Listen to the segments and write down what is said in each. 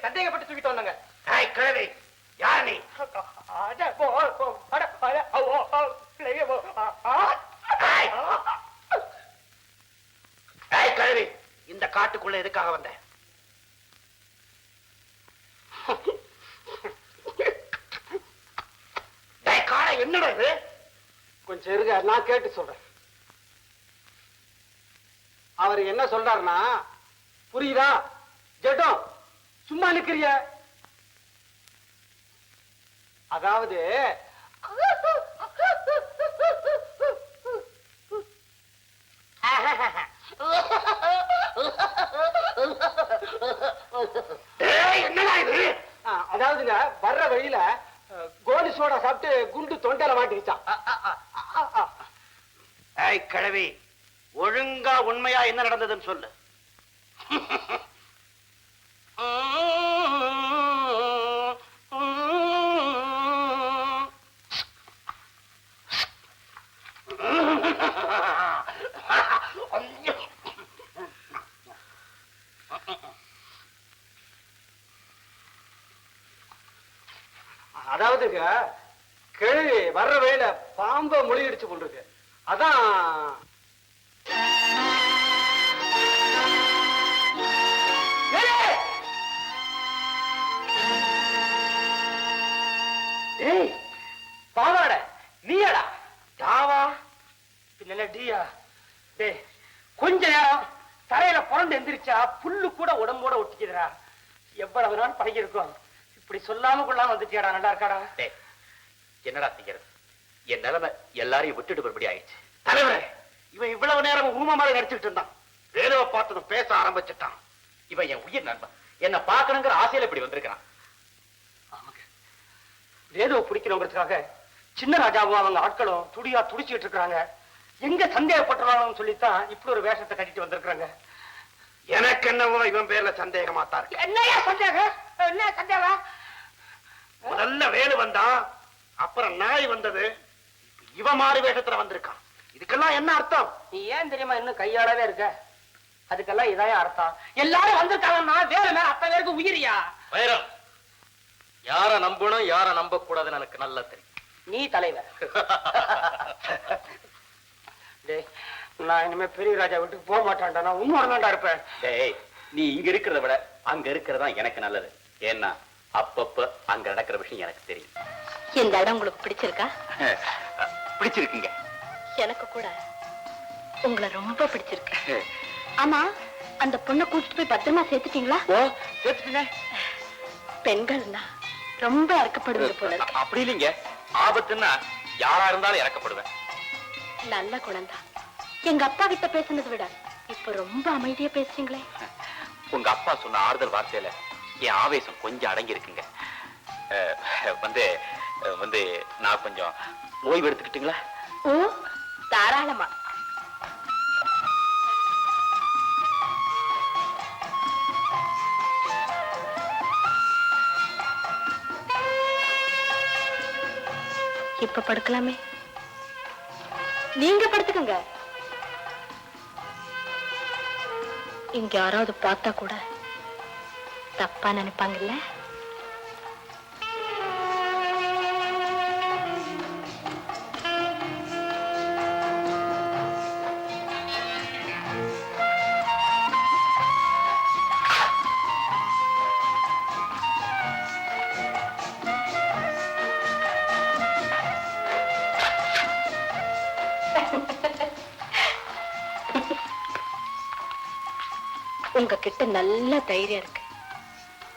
சந்தேகப்பட்டு தூக்கிட்டு வந்தாங்க. கிழவி யார் நீ? கிழவி இந்த காட்டுக்குள்ள எதுக்காக வந்த? காடை என்னடா இது? கொஞ்சம் இருங்க, நான் கேட்டு சொல்றேன். அவர் என்ன சொல்றாருன்னா, புரியுதா? ஜெட்டம் சும்மா நிக்கிறிய, அதாவது என்னடா இது? அதாவதுங்க வர்ற வழியில கோலி சோடா சாப்பிட்டு குண்டு தொண்டையில மாட்டிக்கிச்சான். கிழவி ஒழுங்கா உண்மையா என்ன நடந்ததுன்னு சொல்லு. அதாவதுங்க கிழவி வர்ற வழியில பாம்ப மொழியடிச்சு கொண்டிருக்கு. அதான் பாவாட நீயடா? ஜாவா பின்ன டீயா? டே கொஞ்ச நேரம் தரையில புரண்டு எந்திரிச்சா புல்லு கூட உடம்போட ஒட்டிக்குதுடா. எவ்வளவு நாள் பழகிருக்கும், இப்படி சொல்லாம கொள்ளாம வந்துட்டியாடா. நல்லா இருக்காடா? என்னடா செய்யறது? என் நிலைமை எல்லாரையும் விட்டுட்டு போறபடி ஆயிடுச்சு. தலைவரே, இவன் இவ்வளவு நேரம் ஊம மாதிரி நடிச்சுட்டு இருந்தான். வேலுவை பார்த்ததும் பேச ஆரம்பிச்சுட்டான். இவன் என் உயிர் நண்பன், என்ன பார்க்கணுங்கிற ஆசையில இப்படி வந்திருக்கான். ஆமாங்க, வேலுவை பிடிக்கணுங்கிறதுக்காக சின்ன ராஜாவும் அவங்க ஆட்களும் துடியா துடிச்சுட்டு இருக்காங்க. எங்க சந்தேகப்பட்டுறாங்கன்னு சொல்லித்தான் இப்படி ஒரு வேஷத்தை கட்டிட்டு வந்திருக்காங்க. எனக்கு என்னவோ இவன் பேர்ல சந்தேகமா தான் இருக்கு. என்னையா சந்தேகம்? என்ன சந்தேகம்? முதல்ல வேலு வந்தான், அப்புறம் நாய் வந்தது, இவ மாறு வேஷத்துல வந்திருக்கான். இதுக்கெல்லாம் என்ன அர்த்தம்? நீ ஏன் தெரியுமா இன்னும் கையாடவே இருக்க? அதுக்கெல்லாம் இதான் அர்த்தம். எல்லாரும் வந்திருக்காங்கன்னா வேறு மேல அத்தனை பேருக்கு உயிரியா? வைரம், யார நம்பணும் யார நம்ப கூடாதுன்னு எனக்கு நல்லா தெரியும். நீ தலைவர். நான் இனிமே பெரிய ராஜா வீட்டுக்கு போக மாட்டான்டா. நான் உண்மையா இருப்பேன். நீ இங்க இருக்கிறத விட அங்க இருக்கிறதா எனக்கு நல்லது. ஏன்னா அப்பப்ப அங்க நடக்கிற விஷயம் எனக்கு தெரியும். இந்த இடம் உங்களுக்கு பிடிச்சிருக்கா? பிடிச்சிருக்குங்க. எனக்கு கூட உங்களை ரொம்ப பிடிச்சிருக்கு. ஆமா, அந்த பொண்ணை கூட்டிட்டு போய் பத்திரமா சேர்த்துட்டீங்களா? சேர்த்துட்டீங்க. பெண்கள்னா ரொம்ப இறக்கப்படுவது போல இருக்கு. அப்படி இல்லைங்க, ஆபத்துன்னா யாரா இருந்தாலும் இறக்கப்படுவேன். நல்ல குழந்தை. எங்க அப்பா கிட்ட பேசுனதை விட இப்ப ரொம்ப அமைதியா பேசுறீங்களே. உங்க அப்பா சொன்ன ஆறுதல் வார்த்தையில என் ஆவேசம் கொஞ்சம் அடங்கி இருக்குங்க. வந்து நான் கொஞ்சம் ஓய்வு எடுத்துக்கிட்டுங்களா? ஓ, தாராளமா. இப்ப படுக்கலாமே? நீங்க படுத்துக்கங்க. இங்க யாராவது பார்த்தா கூட தப்பா நினைப்பாங்கல்ல? உங்ககிட்ட நல்ல தைரியம் இருக்கு,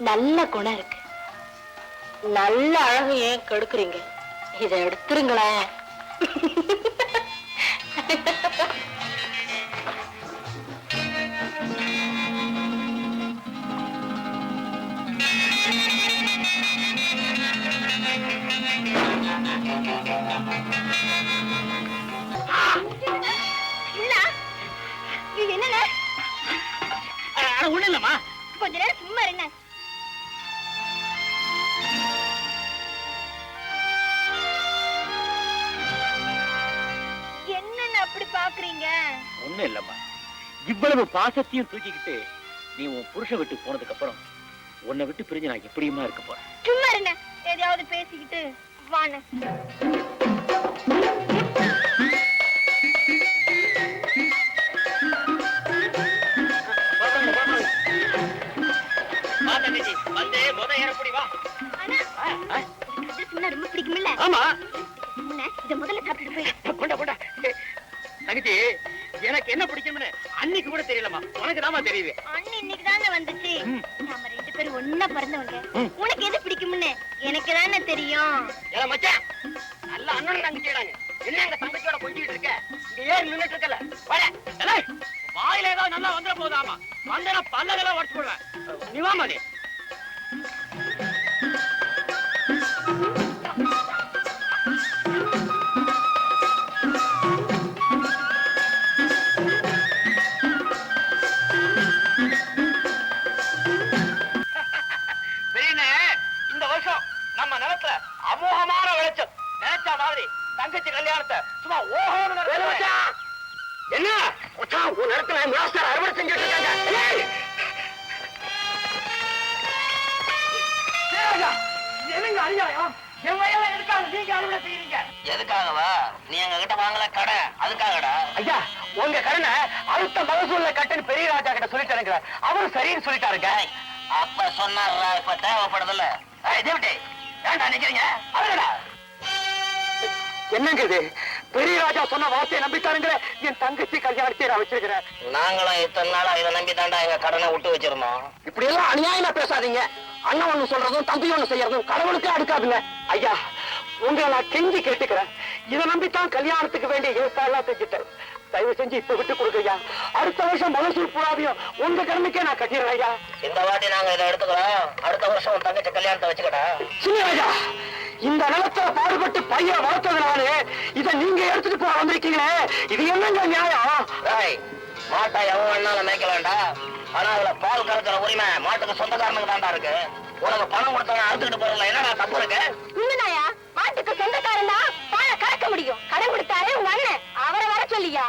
நல்ல குணம் இருக்கு, நல்ல அழகு. ஏன் கெடுக்குறீங்க? இதை எடுத்துருங்களேன். என்ன ஒண்ணு இல்லம்மா, கொஞ்ச நேரம் சும்மா இருங்க. என்னன்னு அப்படி பாக்குறீங்க? ஒண்ணு இல்லம்மா, இவ்வளவு பாசத்தையும் தூக்கிக்கிட்டு நீ உன் புருஷ விட்டு போனதுக்கு அப்புறம் உன்னை விட்டு பிரிஞ்சு நான் எப்படியுமா இருக்க போறேன். சும்மா இருங்க, எதையாவது பேசிக்கிட்டு வாங்க. ரொம்ப பிடிக்குமில்ல? ஆமா. இத முதல்ல சாப்பிட்டு போய் கொண்டா கொண்டா. தங்கச்சி, எனக்கு என்ன பிடிக்கும்னு அன்னைக்கு கூட தெரியலமா, உனக்கு தாமா தெரியுது. அண்ணி இன்னைக்கு தாங்க வந்துச்சு. நாம 2 பேரும் ஒண்ணா பிறந்தவங்க. உனக்கு எது பிடிக்கும்னு எனக்கு தானே தெரியும். ஏல மச்சான், நல்ல அண்ணன் தங்கச்சிடாங்க. என்ன எங்க தங்கச்சியோட கொஞ்சிட்டு இருக்க? இங்க ஏறி நின்னுட்டு இருக்கல. வாடா. ஏலே, வாயில ஏதோ நல்லா வந்துற போதாமா. வந்தனா பல்லகள உடைச்சு போடுவேன். நீ வா மாடி. இந்த வருஷம் நம்ம நிலத்துல அமோகமான விளைச்சல். நினைச்ச மாதிரி தங்கச்சி கல்யாணத்தை சும்மா ஓஹோன்னு நடத்துறேன். என்ன மச்சான், உன் நிலத்துல மிராஸ்தார் அறுவடை செஞ்சுட்டு இருக்காங்க. என்னங்க அநியாயம்? என் வயல இருக்காங்க, நீங்க அறுவடை செய்யறீங்க. எதுக்காகவா? நீ எங்க கிட்ட வாங்கல கடை, அதுக்காகடா. ஐயா, உங்க கடனை அடுத்த மகசூல்ல கட்டுன்னு பெரிய ராஜா கிட்ட சொல்லிட்டாருங்க. அவரும் சரின்னு சொல்லிட்டாருங்க. அப்ப சொன்னாரா, இப்ப தேவைப்படுதுல்ல. ஏன்டா நிக்கிறீங்க? அவரடா. என்னங்க இது? பெரிய ராஜா சொன்ன வார்த்தையை நம்பித்தாருங்க. என் தங்கச்சி கல்யாணத்தை நான் வச்சிருக்கிறேன். நாங்களும் இத்தனை நாளா இதை நம்பி தாண்டா எங்க கடனை விட்டு வச்சிருந்தோம். இப்படி எல்லாம் அநியாயமா பேசாதீங்க. அண்ணன் ஒண்ணு சொல்றதும் தம்பி ஒண்ணு செய்யறதும் கடவுளுக்கு அடுக்காதுங்க. ஐயா, உங்களை நான் கெஞ்சி கேட்டுக்கிறேன். இதை நம்பித்தான் கல்யாணத்துக்கு வேண்டிய ஏற்பாடுலாம் செஞ்சுட்டேன். தயவு செஞ்சு இப்ப விட்டு கொடுக்குறியா? அடுத்த வருஷம் மகசூல் பூராதையும் உங்க கடமைக்கே நான் கட்டிடுறேன் ஐயா. இந்த வாட்டி நாங்க இதை எடுத்துக்கிறோம். அடுத்த வருஷம் உன் தங்கச்சி கல்யாணத்தை வச்சுக்கடா. சின்னராஜா, இந்த நிலத்தை பாடுபட்டு பையன் வளர்த்ததுனால இதை நீங்க எடுத்துட்டு போக வந்திருக்கீங்களே, இது என்னங்க நியாயம்? மாட்டை எவன் வேணாலும் மேய்க்க வேண்டாம். ஆனா அதுல பால் கறக்கிற உரிமை மாட்டுக்கு சொந்தக்காரனுக்கு தாண்டா இருக்கு. உனக்கு பணம் கொடுத்தவன் அறுத்துக்கிட்டு போறல, என்னடா தப்பு இருக்கு? உண்மைதாயா? மாட்டுக்கு சொந்தக்காரன் தான் பாலை கறக்க முடியும். கடன் கொடுத்தாரு உங்க அண்ணன், அவரை வர சொல்லியா?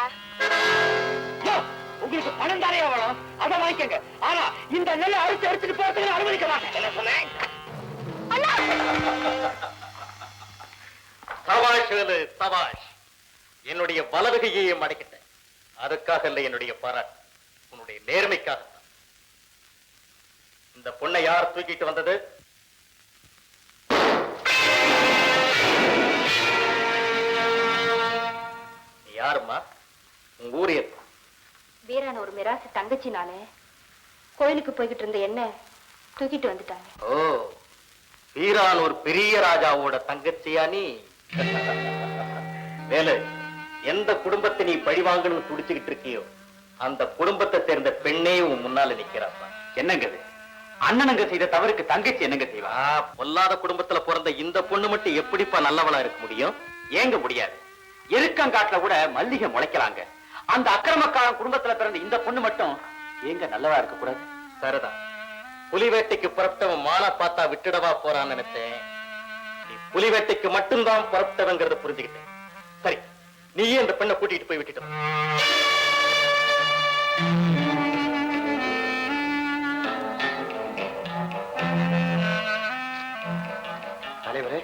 உங்களுக்கு பணம் தானே வேணும், அதை வாங்கிக்கங்க. ஆனா இந்த நெல்லை அறுத்து எடுத்துட்டு போறதுக்கு அனுமதிக்க மாட்டேன். என்ன சொன்னேன்? சபாஷ் சபாஷ். என்னுடைய வலதுகையை மடக்கிட்டேன். அதுக்காக இல்லை என்னுடைய பாராட்டு, உன்னுடைய நேர்மைக்காக. இந்த பொண்ணை யார் தூக்கிட்டு வந்தது? நீ யாருமா? உங்க ஊர் எது? வீரான ஒரு மிராசு தங்கச்சினாலே கோயிலுக்கு போய்கிட்டு இருந்த என்ன தூக்கிட்டு வந்துட்டாங்க. ஓ, வீரான் ஒரு பெரிய ராஜாவோட தங்கச்சியா நீ? வேலு, எந்த குடும்பத்தை நீ பழி வாங்கணும்னு துடிச்சுக்கிட்டு இருக்கியோ அந்த குடும்பத்தை சேர்ந்த பெண்ணே உன் முன்னால நிக்கிறாப்பா. என்னங்க இது? அண்ணனுங்க செய்த தவறுக்கு தங்கச்சி என்னங்க செய்வா? பொல்லாத குடும்பத்துல பிறந்த இந்த பொண்ணு மட்டும் எப்படிப்பா நல்லவளா இருக்க முடியும்? ஏங்க முடியாது. எருக்கங்காட்டுல கூட மல்லிகை முளைக்கலாங்க. அந்த அக்கிரமக்காரன் குடும்பத்துல பிறந்த இந்த பொண்ணு மட்டும் ஏங்க நல்லவா இருக்க கூடாது? சரிதான். புலி வேட்டைக்கு புறப்பட்டவன் மாலை பார்த்தா விட்டுடவா போறான்னு நினைச்சேன். நீ புலி வேட்டைக்கு மட்டும்தான் புறப்பட்டவங்கிறத புரிஞ்சுக்கிட்டேன். சரி, நீயே அந்த பெண்ணை கூட்டிட்டு போய் விட்டுட்டு வா. தலைவரே,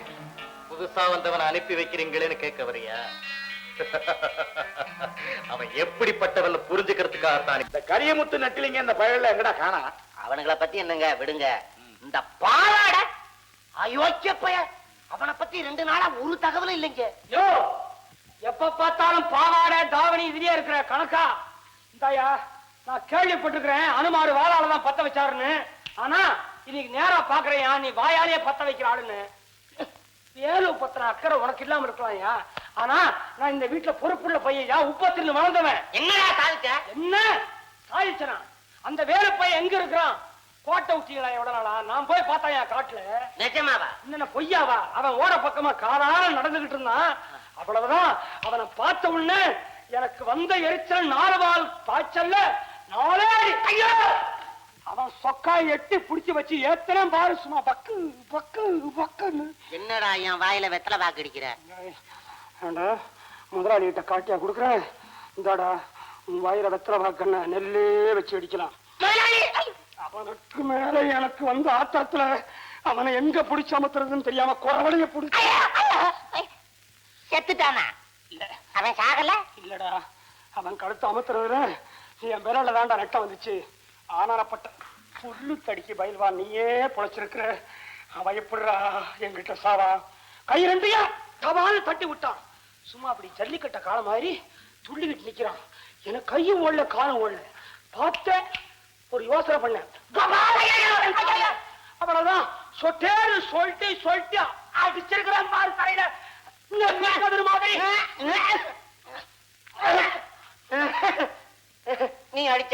புதுசா வந்தவனை அனுப்பி வைக்கிறீங்களேன்னு கேட்க வரியா? அவன் எப்படிப்பட்டவன் புரிஞ்சுக்கிறதுக்காகத்தான். இந்த கரியமுத்து நட்டிலிங்க இந்த பயல எங்கடா காணா? அவனுங்களை பத்தி என்னங்க விடுங்க. இந்த பாலாட அயோக்கிய பைய, அவனை பத்தி 2 நாளா ஒரு தகவலும் இல்லைங்க. யோ, எப்ப பார்த்தாலும் பாவாடை தாவணி இதுலயே இருக்கிற கணக்கா? இந்தாயா, நான் கேள்விப்பட்டிருக்கிறேன் அனுமாரு வாழாலதான் பத்த வச்சாருன்னு. ஆனா இன்னைக்கு நேரா பாக்குறேன் நீ வாயாலேயே பத்த வைக்கிற ஆளுன்னு. வேலு பத்திர அக்கறை உனக்கு இல்லாம இருக்கலாம்யா. ஆனா நான் இந்த வீட்டுல பொறுப்புள்ள பையா, உப்பத்திலிருந்து வளர்ந்தவன். என்னடா சாதிச்ச? என்ன சாதிச்சனா? அந்த வேலு பையன் எங்க இருக்கிறான்? கோட்டை விட்டீங்களா எவ்வளவு நாளா? நான் போய் பார்த்தாயா காட்டுல. நிஜமாவா? என்ன பொய்யாவா? அவன் ஓர பக்கமா காலால நடந்துகிட்டு இருந்தான். அவ்வளவுதான். அவனை பார்த்த உடனே எனக்கு வந்த எரிச்சல் 4 வால் பாய்ச்சல்ல 4 அடி. ஐயோ! அவன் சொக்காய் எட்டி புடிச்சு வச்சு ஏத்தன பாரு, சும்மா பக்கு பக்கு பக்குன்னு. என்னடா என் வாயில வெத்தலை பாக்கு அடிக்கிற? முதலாளி கிட்ட காட்டியா கொடுக்குறேன். இந்தாடா, உன் வாயில வெத்தலை பாக்கண்ண நெல்லே வச்சு அடிக்கலாம். அவனுக்கு மேல எனக்கு வந்து ஆட்டத்துல அவனை எங்க பிடிச்சு அமர்த்துறதுன்னு தெரியாம குறவளைய பிடிச்சு. செத்துட்டானா? இல்ல அவன் சாகல? இல்லடா, அவன் கழுத்து அமர்த்துறதுல என் விரல தாண்டா நெட்ட வந்துச்சு. ஆனாரப்பட்ட புல்லு தடிக்கு பயில்வா, நீயே பொழைச்சிருக்கிற. அவன் எப்படிரா என்கிட்ட சாவா? கை ரெண்டையா தவான்னு தட்டி விட்டான். சும்மா அப்படி ஜல்லிக்கட்ட காலம் மாதிரி துள்ளிக்கிட்டு நிக்கிறான். எனக்கு கையும் ஓடல காலம் ஓடல. பார்த்தேன், ஒரு யோசனை பண்ணேன். அவ்வளவுதான், சொட்டேரு சொல்லிட்டு அடிச்சிருக்கிறான் பாரு தரையில மாதிரி. நீ அடிச்ச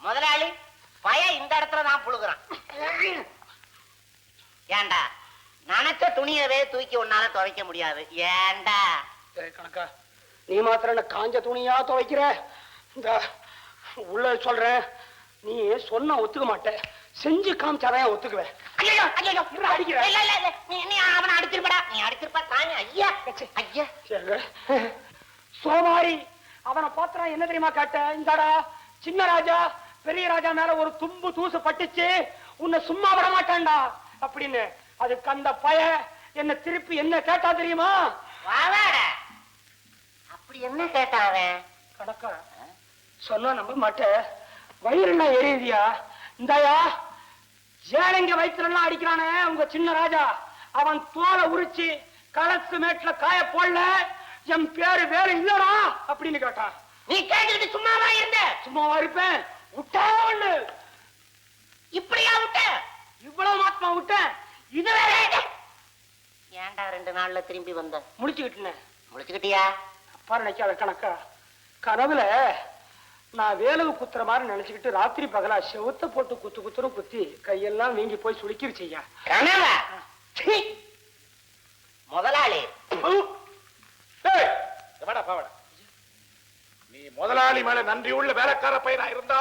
முதலாளி பய இந்த இடத்துல தான் புழுகுறான். ஏண்டா நனைச்ச துணியவே தூக்கி உன்னால துவைக்க முடியாது. ஏண்டா கணக்கா நீ மாத்திரம் என்ன காஞ்ச துணியா துவைக்கிற? இந்த உள்ள சொல்றேன், நீ சொன்னா ஒத்துக்க மாட்டேன், செஞ்சு காமிச்சாதான் ஒத்துக்குவேன். அடிக்கிற நீ அவனை அடிச்சிருப்படா. நீ அடிச்சிருப்பா தானே. ஐயா ஐயா சோமாரி, அவனை பாத்திரம் என்ன தெரியுமா கேட்ட? இந்தாடா சின்ன ராஜா பெரிய ராஜா மேல ஒரு தும்பு தூசு பட்டுச்சு, உன்னை சும்மா விட மாட்டான்டா அப்படின்னு. அதுக்கு அந்த பய என்ன திருப்பி என்ன கேட்டா தெரியுமா? அப்படி என்ன கேட்டாவே? கணக்கா சொன்னா நம்ப மாட்டேன், வயிறுலாம் எரியுதியா? இந்தாயா ஏழைங்க வயிற்றுலாம் அடிக்கிறானே உங்க சின்ன ராஜா, அவன் தோலை உரிச்சு களத்து மேட்ல காய போடல, என் பேரு வேற இல்லடா அப்படின்னு கேட்டான். நீ கேட்டுக்கிட்டு சும்மாவா இருந்த? சும்மாவா இருப்பேன்? விட்டா ஒண்ணு. இப்படியா விட்ட? இவ்வளவு மாத்மா விட்டேன். இது வேற. ஏன்டா 2 நாள்ல திரும்பி வந்த? முடிச்சுக்கிட்டேன். முடிச்சுக்கிட்டியா? அப்பா நினைக்காத கணக்கா, கனவுல நான் வேலவு குத்துற மாதிரி நினைச்சுக்கிட்டு ராத்திரி பகலா செவத்த போட்டு குத்துரும் குத்தி கையெல்லாம் வீங்கி போய் சுளுக்கிருச்சையா. கனவா? முதலாளி நீ முதலாளி மேல நன்றி உள்ள வேலைக்கார பையனா இருந்தா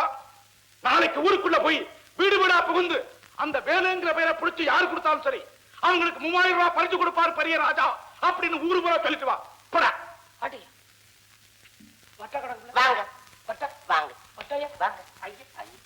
நாளைக்கு ஊருக்குள்ள போய் வீடு வீடா புகுந்து அந்த வேலைங்கிற பெயரை பிடிச்சு யாரு கொடுத்தாலும் சரி அவங்களுக்கு 3000 ரூபாய் பறிச்சு கொடுப்பாரு பெரிய ராஜா அப்படின்னு ஊரு முறை சொல்லிட்டு வா. போடா அடி வட்ட கடவுள வாங்க வட்ட வாங்க வட்டையா வாங்க. ஐயா ஐயா